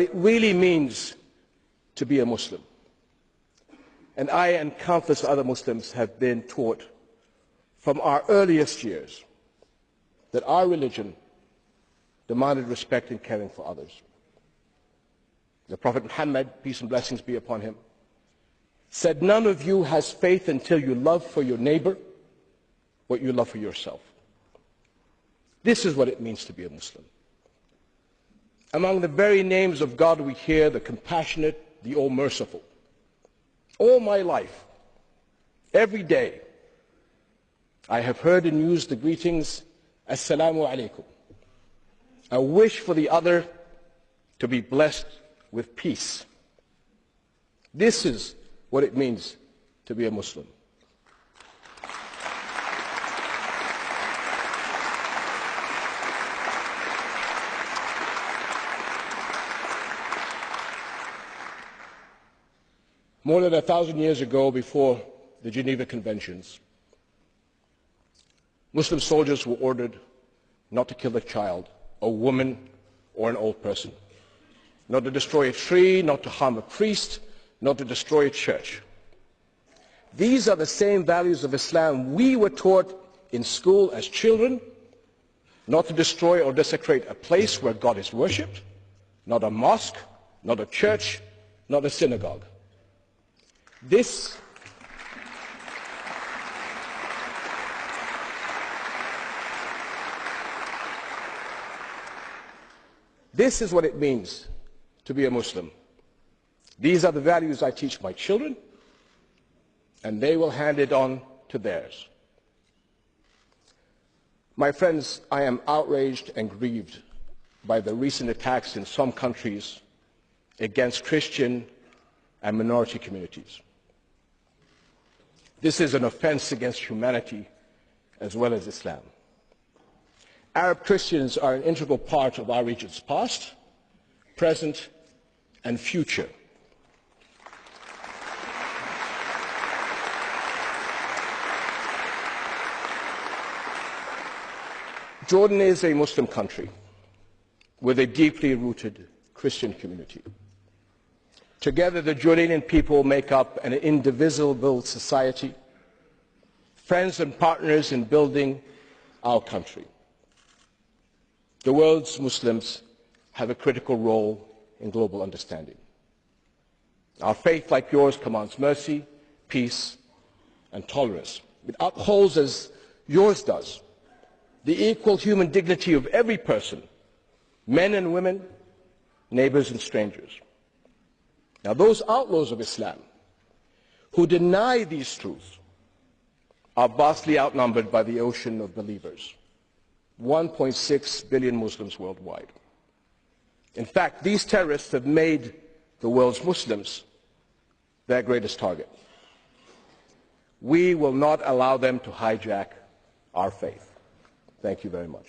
what it really means to be a Muslim. And I and countless other Muslims have been taught from our earliest years that our religion demanded respect and caring for others. The Prophet Muhammad, peace and blessings be upon him, said, "None of you has faith until you love for your neighbor what you love for yourself." This is what it means to be a Muslim. Among the very names of God we hear the compassionate, the all-merciful. All my life, every day, I have heard and used the greetings, Assalamu alaikum. I wish for the other to be blessed with peace. This is what it means to be a Muslim. More than 1,000 years ago, before the Geneva Conventions, Muslim soldiers were ordered not to kill a child, a woman, or an old person, not to destroy a tree, not to harm a priest, not to destroy a church. These are the same values of Islam we were taught in school as children: not to destroy or desecrate a place where God is worshipped, not a mosque, not a church, not a synagogue. This is what it means to be a Muslim. These are the values I teach my children, and they will hand it on to theirs. My friends, I am outraged and grieved by the recent attacks in some countries against Christian and minority communities. This is an offense against humanity as well as Islam. Arab Christians are an integral part of our region's past, present, and future. Jordan is a Muslim country with a deeply rooted Christian community. Together, the Jordanian people make up an indivisible society, friends and partners in building our country. The world's Muslims have a critical role in global understanding. Our faith, like yours, commands mercy, peace, and tolerance. It upholds, as yours does, the equal human dignity of every person, men and women, neighbors and strangers. Now, those outlaws of Islam who deny these truths are vastly outnumbered by the ocean of believers, 1.6 billion Muslims worldwide. In fact, these terrorists have made the world's Muslims their greatest target. We will not allow them to hijack our faith. Thank you very much.